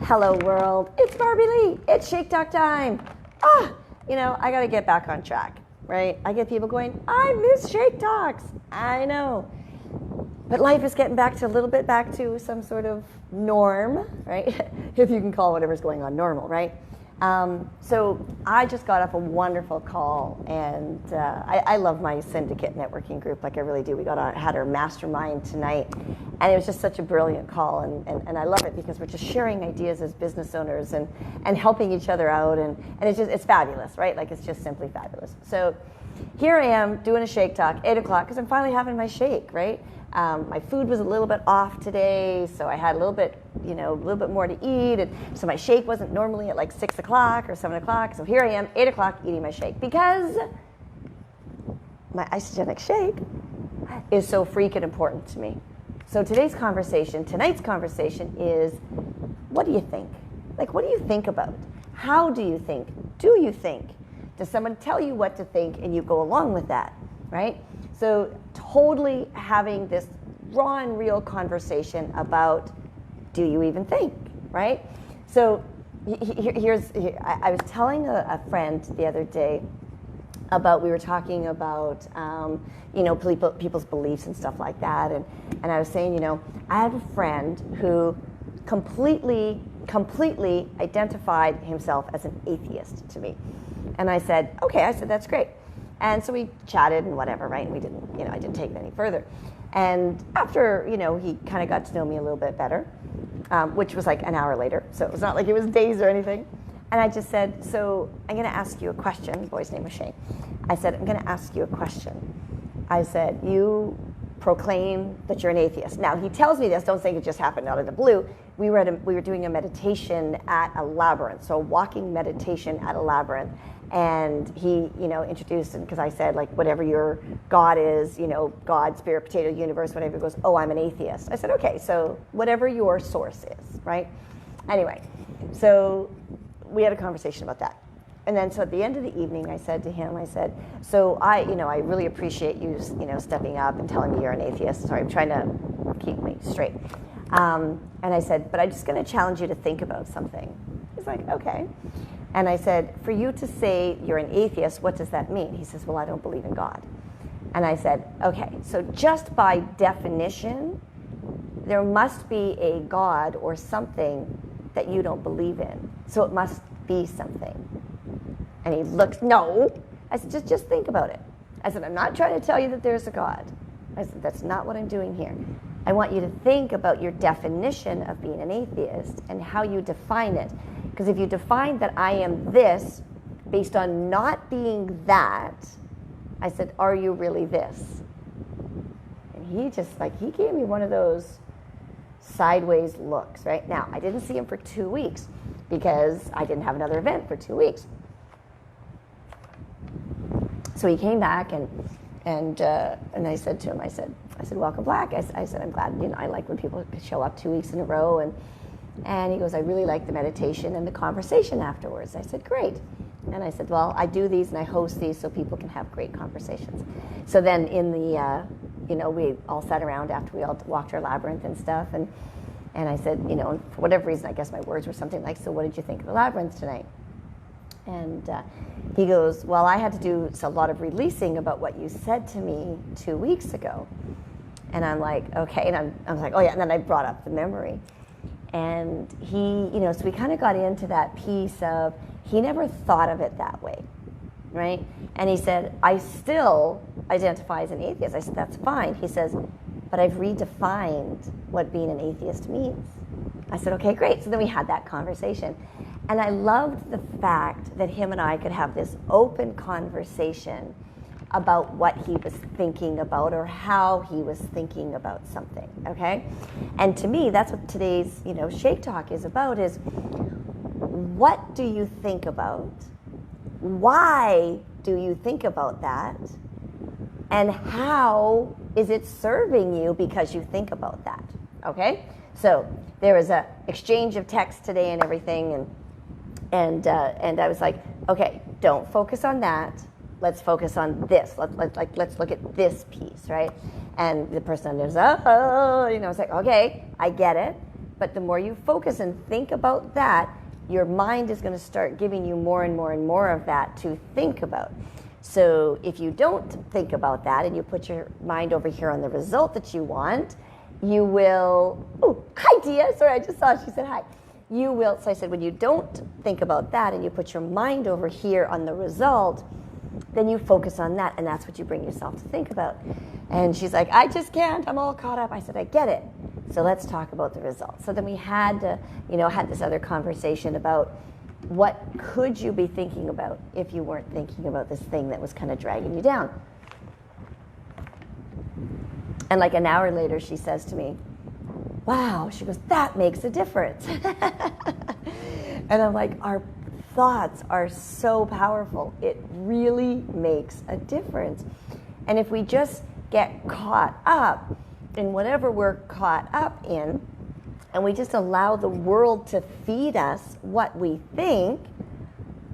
Hello world, it's Barbie Lee, it's Shake Talk time. I gotta get back on track, right? I get people going, I miss Shake Talks. I know. But life is getting back to some sort of norm, right? If you can call whatever's going on normal, right? So I just got off a wonderful call, and I love my syndicate networking group, like I really do. We had our mastermind tonight, and it was just such a brilliant call, and I love it because we're just sharing ideas as business owners and helping each other out, and it's fabulous, right? Like, it's just simply fabulous. So here I am doing a shake talk, 8 o'clock, because I'm finally having my shake, right? My food was a little bit off today, so I had a little bit more to eat, and so my shake wasn't normally at like 6 o'clock or 7 o'clock, so here I am, 8 o'clock, eating my shake, because my isogenic shake is so freaking important to me. So tonight's conversation is, what do you think? Like, what do you think about? How do you think? Do you think? Does someone tell you what to think and you go along with that, right? So totally having this raw and real conversation about, do you even think, right? So I was telling a friend the other day we were talking about, people's beliefs and stuff like that. And I was saying, I have a friend who completely identified himself as an atheist to me. And I said, okay, that's great. And so we chatted and whatever, right? And we didn't, I didn't take it any further. And after, he kind of got to know me a little bit better, which was like an hour later. So it was not like it was days or anything. And I just said, so I'm going to ask you a question. The boy's name was Shane. I said, I'm going to ask you a question. I said, you proclaim that you're an atheist. Now, he tells me this, don't think it just happened out of the blue. We were doing a meditation at a labyrinth, so a walking meditation at a labyrinth. And he, introduced it, because I said, like, whatever your God is, God, spirit, potato, universe, whatever. He goes, oh, I'm an atheist. I said, okay, so whatever your source is, right? Anyway, so we had a conversation about that. And then, so at the end of the evening, I said to him, so I really appreciate you, stepping up and telling me you're an atheist. Sorry, I'm trying to keep me straight. And I said, but I'm just going to challenge you to think about something. He's like, okay. And I said, for you to say you're an atheist, what does that mean? He says, well, I don't believe in God. And I said, okay, so just by definition, there must be a God or something that you don't believe in. So it must be something. And he looks, no. I said, just think about it. I said, I'm not trying to tell you that there's a God. I said, that's not what I'm doing here. I want you to think about your definition of being an atheist and how you define it. Because if you define that I am this based on not being that, I said, are you really this? And he just, he gave me one of those sideways looks, right? Now, I didn't see him for 2 weeks because I didn't have another event for 2 weeks. So he came back and I said to him, I said, welcome back. I said, I'm glad, I like when people show up 2 weeks in a row. And he goes, I really like the meditation and the conversation afterwards. I said, great. And I said, well, I do these and I host these so people can have great conversations. So then in the, we all sat around after we all walked our labyrinth and stuff. And I said, for whatever reason, I guess my words were something like, so what did you think of the labyrinth tonight? And he goes, well, I had to do a lot of releasing about what you said to me 2 weeks ago. And I'm like, okay. And I was like, oh yeah. And then I brought up the memory. And he, so we kind of got into that piece of, he never thought of it that way, right? And he said, I still identify as an atheist. I said, that's fine. He says, but I've redefined what being an atheist means. I said, okay, great. So then we had that conversation. And I loved the fact that him and I could have this open conversation about what he was thinking about or how he was thinking about something, okay? And to me, that's what today's, Shake Talk is about, is what do you think about? Why do you think about that? And how is it serving you because you think about that, okay? So there was a exchange of text today and everything, and I was like, okay, don't focus on that. Let's focus on this. Let's look at this piece, right? And the person goes, oh, I was like, okay, I get it. But the more you focus and think about that, your mind is going to start giving you more and more and more of that to think about. So if you don't think about that and you put your mind over here on the result that you want, you will, oh, hi Dia, sorry, I just saw she said hi. You will, so I said, when you don't think about that and you put your mind over here on the result, then you focus on that, and that's what you bring yourself to think about. And she's like, I just can't, I'm all caught up. I said, I get it. So let's talk about the results. So then we had to, had this other conversation about what could you be thinking about if you weren't thinking about this thing that was kind of dragging you down. And like an hour later, she says to me, wow, she goes, that makes a difference. And I'm like, our thoughts are so powerful. It really makes a difference. And if we just get caught up in whatever we're caught up in, and we just allow the world to feed us what we think,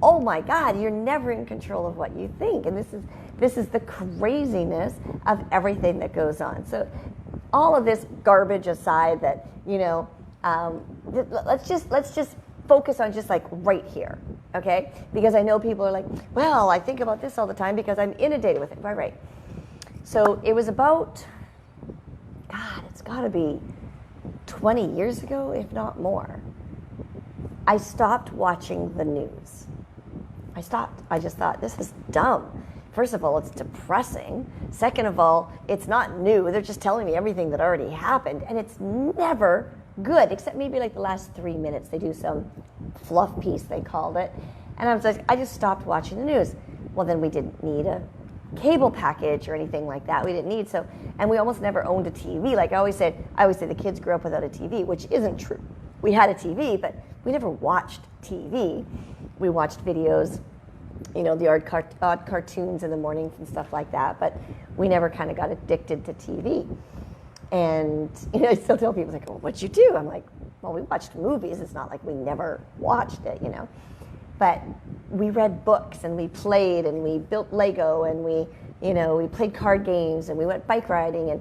oh my God, you're never in control of what you think. And this is the craziness of everything that goes on. So all of this garbage aside, that, let's just focus on just like right here, okay? Because I know people are like, well, I think about this all the time because I'm inundated with it. Right. So it was about, God, it's got to be 20 years ago, if not more. I stopped watching the news. I stopped. I just thought, this is dumb. First of all, it's depressing. Second of all, it's not new. They're just telling me everything that already happened, and it's never good, except maybe like the last 3 minutes. They do some fluff piece, they called it. And I was like, I just stopped watching the news. Well, then we didn't need a cable package or anything like that. We didn't need so, and we almost never owned a TV. Like I always say the kids grew up without a TV, which isn't true. We had a TV, but we never watched TV. We watched videos, the odd cartoons in the mornings and stuff like that, but we never kind of got addicted to TV. And I still tell people, like, oh, what'd you do? I'm like, well, we watched movies. It's not like we never watched it, But we read books, and we played, and we built Lego, and we played card games, and we went bike riding,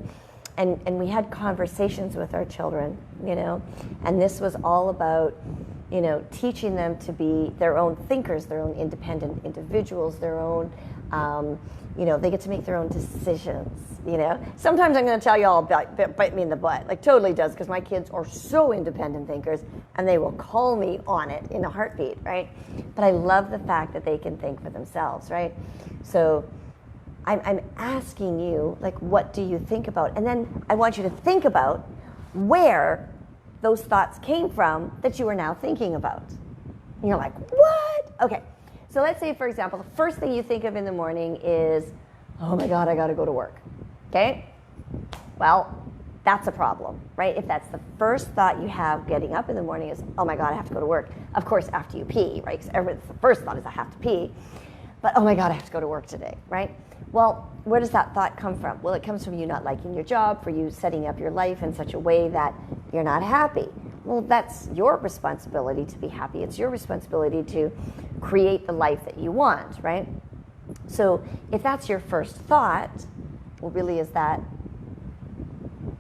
and we had conversations with our children, And this was all about, teaching them to be their own thinkers, their own independent individuals, their own, they get to make their own decisions, Sometimes I'm going to tell you all bite me in the butt, like totally does, because my kids are so independent thinkers, and they will call me on it in a heartbeat, right? But I love the fact that they can think for themselves, right? So I'm asking you, like, what do you think about? And then I want you to think about where those thoughts came from that you are now thinking about. And you're like, what? Okay, so let's say, for example, the first thing you think of in the morning is, oh my God, I got to go to work. Okay? Well, that's a problem, right? If that's the first thought you have getting up in the morning is, oh my God, I have to go to work. Of course, after you pee, right? Because the first thought is I have to pee. But oh my God, I have to go to work today, right? Well, where does that thought come from? Well, it comes from you not liking your job, for you setting up your life in such a way that you're not happy. Well, that's your responsibility to be happy. It's your responsibility to create the life that you want, right? So if that's your first thought, well, really, is that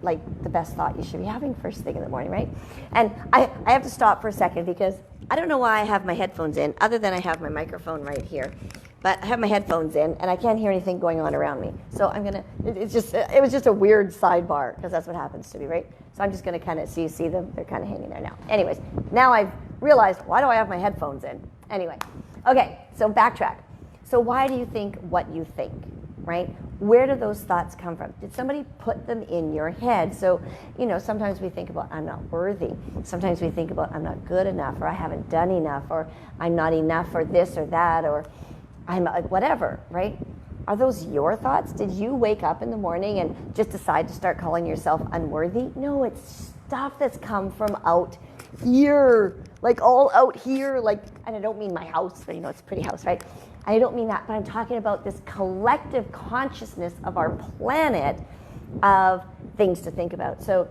like the best thought you should be having first thing in the morning, right? And I have to stop for a second because I don't know why I have my headphones in, other than I have my microphone right here. But I have my headphones in, and I can't hear anything going on around me. So I'm gonna. It was just a weird sidebar, because that's what happens to me, right? So I'm just gonna kind of see them. They're kind of hanging there now. Anyways, now I've realized, why do I have my headphones in? Anyway, okay. So backtrack. So why do you think what you think, right? Where do those thoughts come from? Did somebody put them in your head? So, sometimes we think about, I'm not worthy. Sometimes we think about, I'm not good enough, or I haven't done enough, or I'm not enough, or this or that, or I'm whatever, right? Are those your thoughts? Did you wake up in the morning and just decide to start calling yourself unworthy? No, it's stuff that's come from out here, like all out here, like, and I don't mean my house, but it's a pretty house, right? I don't mean that, but I'm talking about this collective consciousness of our planet of things to think about. So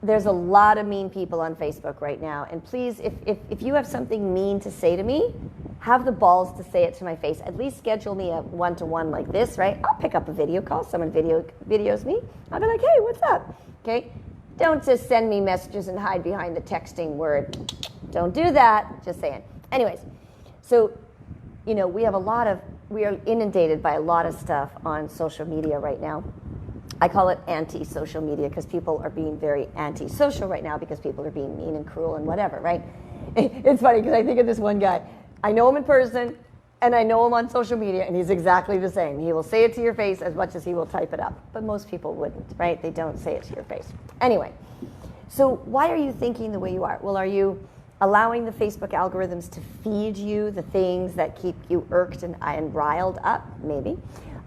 there's a lot of mean people on Facebook right now, and please, if you have something mean to say to me, have the balls to say it to my face. At least schedule me a one-to-one like this, right? I'll pick up a video call. Someone videos me. I'll be like, hey, what's up? Okay? Don't just send me messages and hide behind the texting word. Don't do that. Just saying. Anyways, so, we are inundated by a lot of stuff on social media right now. I call it anti-social media because people are being very anti-social right now because people are being mean and cruel and whatever, right? It's funny because I think of this one guy. I know him in person and I know him on social media, and he's exactly the same. He will say it to your face as much as he will type it up. But most people wouldn't, right? They don't say it to your face. Anyway, so why are you thinking the way you are? Well, are you allowing the Facebook algorithms to feed you the things that keep you irked and riled up? Maybe.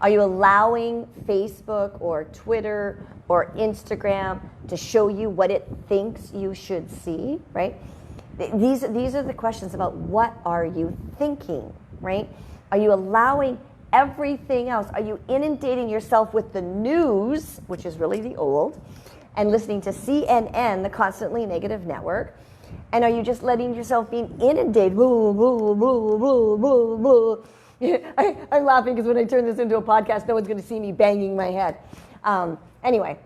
Are you allowing Facebook or Twitter or Instagram to show you what it thinks you should see, right? These are the questions about what are you thinking, right? Are you allowing everything else? Are you inundating yourself with the news, which is really the old, and listening to CNN, the constantly negative network? And are you just letting yourself be inundated? I'm laughing because when I turn this into a podcast, no one's going to see me banging my head. Anyway,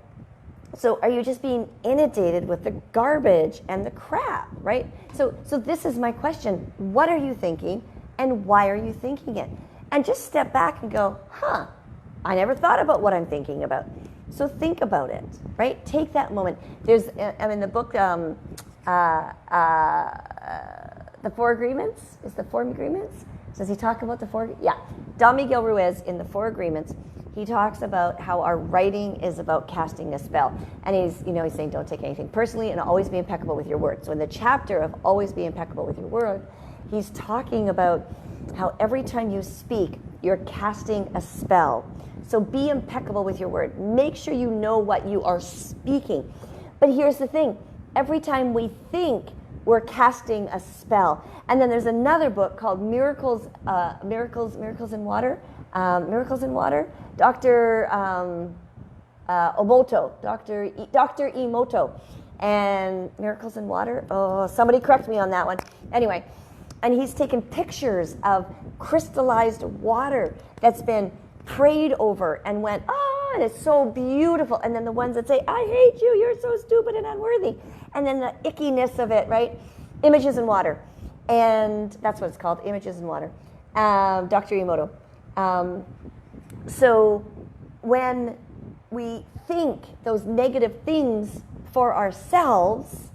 so are you just being inundated with the garbage and the crap, right? So this is my question. What are you thinking, and why are you thinking it? And just step back and go, I never thought about what I'm thinking about. So think about it, right? Take that moment. There's, in the book, The Four Agreements. Is the Four Agreements? Does he talk about the four? Yeah. Don Miguel Ruiz in the Four Agreements, he talks about how our writing is about casting a spell. And he's saying don't take anything personally and always be impeccable with your word. So in the chapter of always be impeccable with your word, he's talking about how every time you speak, you're casting a spell. So be impeccable with your word. Make sure you know what you are speaking. But here's the thing. Every time we think, we're casting a spell. And then there's another book called Miracles in Water. Dr. Emoto, Dr. Emoto, and Miracles in Water. Oh, somebody correct me on that one. Anyway, and he's taken pictures of crystallized water that's been prayed over and went, and it's so beautiful. And then the ones that say, I hate you, you're so stupid and unworthy. And then the ickiness of it, right? Images in Water. And that's what it's called, Images in Water. Dr. Emoto. So when we think those negative things for ourselves,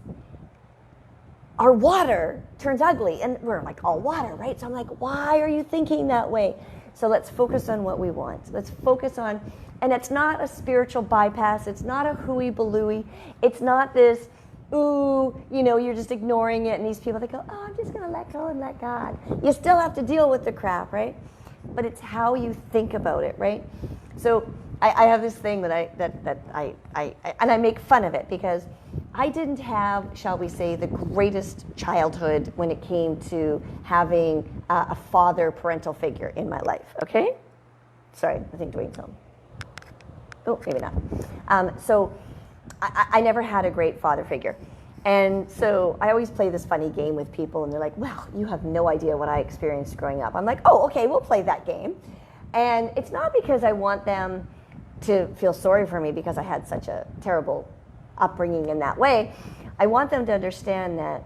our water turns ugly. And we're like, all water, right? So I'm like, why are you thinking that way? So let's focus on what we want. Let's focus on, and it's not a spiritual bypass. It's not a hooey balooey. It's not this, you're just ignoring it. And these people, they go, I'm just going to let go and let God. You still have to deal with the crap, right? But it's how you think about it, right? So I have this thing that I make fun of it because I didn't have, shall we say, the greatest childhood when it came to having a parental figure in my life, okay? Sorry, I think Dwayne's home. Oh, maybe not. So I never had a great father figure. And so I always play this funny game with people, and they're like, well, you have no idea what I experienced growing up. I'm like, oh, okay, we'll play that game. And it's not because I want them to feel sorry for me because I had such a terrible upbringing in that way. I want them to understand that,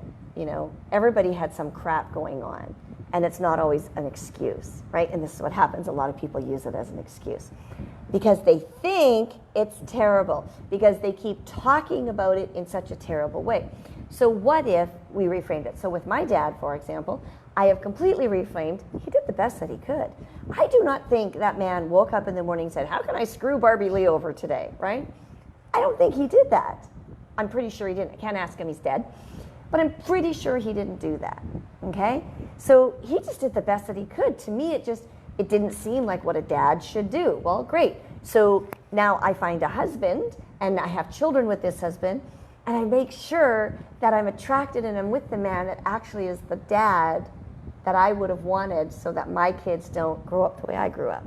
everybody had some crap going on, and it's not always an excuse, right? And this is what happens. A lot of people use it as an excuse because they think it's terrible, because they keep talking about it in such a terrible way. So what if we reframed it? So with my dad, for example, I have completely reframed. He did the best that he could. I do not think that man woke up in the morning and said, how can I screw Barbie Lee over today, right? I don't think he did that. I'm pretty sure he didn't. I can't ask him, he's dead. But I'm pretty sure he didn't do that, okay? So he just did the best that he could. To me, it didn't seem like what a dad should do. Well, great. So now I find a husband, and I have children with this husband, and I make sure that I'm attracted and I'm with the man that actually is the dad that I would have wanted so that my kids don't grow up the way I grew up.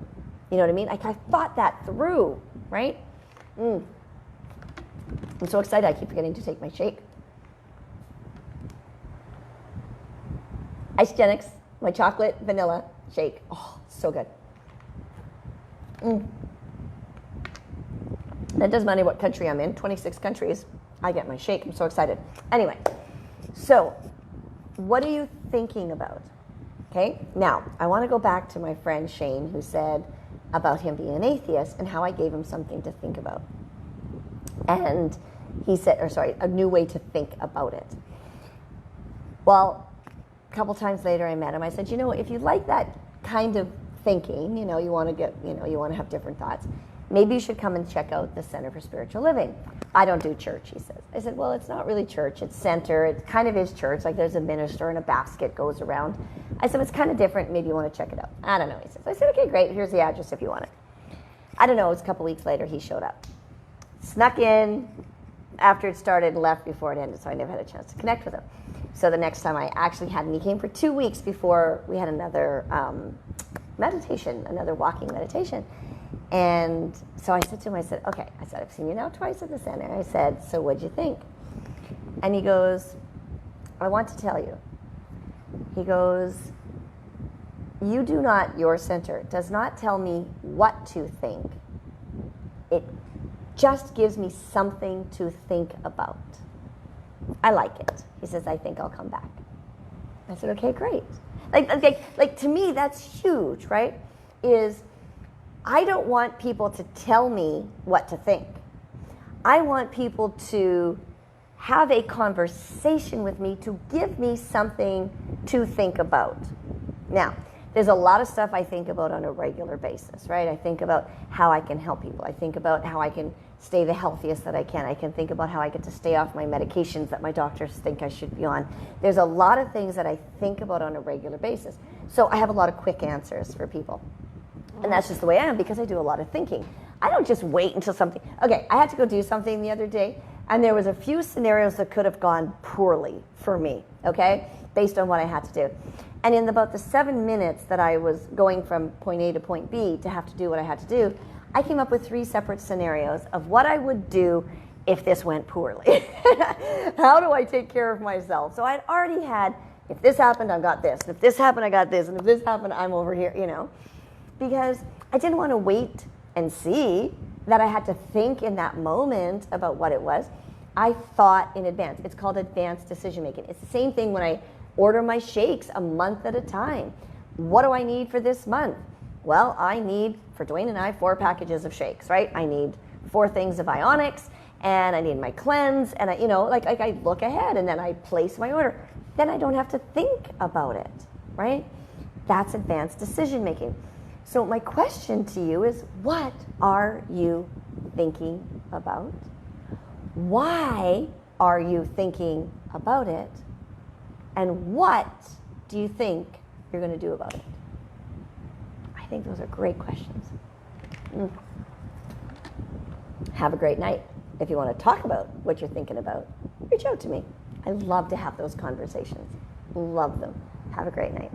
You know what I mean? I thought that through, right? I'm so excited I keep forgetting to take my shake. Isogenics, my chocolate vanilla shake. Oh, so good. That doesn't matter what country I'm in, 26 countries. I get my shake. I'm so excited. Anyway, so what are you thinking about? Okay, now I want to go back to my friend Shane, who said about him being an atheist and how I gave him something to think about. And he said, a new way to think about it. Well, a couple times later I met him. I said, if you like that kind of thinking, you want to have different thoughts, maybe you should come and check out the Center for Spiritual Living. I don't do church, he says. I said, well, it's not really church. It's center. It kind of is church. Like there's a minister and a basket goes around. I said, it's kind of different. Maybe you want to check it out. I don't know, he says. I said, okay, great. Here's the address if you want it. I don't know. It was a couple weeks later he showed up. Snuck in after it started and left before it ended, so I never had a chance to connect with him. So the next time I actually had, and he came for 2 weeks before we had another meditation, another walking meditation. And so I said to him, I said, okay, I said, I've seen you now twice at the center. I said, so what'd you think? And he goes, I want to tell you. He goes, your center does not tell me what to think. It just gives me something to think about. I like it. He says, I think I'll come back. I said, okay, great. Like to me, that's huge, right? I don't want people to tell me what to think. I want people to have a conversation with me to give me something to think about. Now, there's a lot of stuff I think about on a regular basis, right? I think about how I can help people. I think about how I can stay the healthiest that I can. I can think about how I get to stay off my medications that my doctors think I should be on. There's a lot of things that I think about on a regular basis. So I have a lot of quick answers for people. And that's just the way I am because I do a lot of thinking. I don't just wait until something. Okay, I had to go do something the other day, and there was a few scenarios that could have gone poorly for me, okay, based on what I had to do. And in about the 7 minutes that I was going from point A to point B to have to do what I had to do, I came up with 3 separate scenarios of what I would do if this went poorly. How do I take care of myself? So I'd already had, if this happened, I've got this. And if this happened, I got this. And if this happened, I'm over here, Because I didn't want to wait and see that I had to think in that moment about what it was. I thought in advance. It's called advanced decision making. It's the same thing when I order my shakes a month at a time. What do I need for this month? Well, I need, for Dwayne and I, 4 packages of shakes, right? I need 4 things of Ionics, and I need my cleanse, and I look ahead, and then I place my order. Then I don't have to think about it, right? That's advanced decision making. So my question to you is, what are you thinking about? Why are you thinking about it? And what do you think you're going to do about it? I think those are great questions. Have a great night. If you want to talk about what you're thinking about, reach out to me. I love to have those conversations. Love them. Have a great night.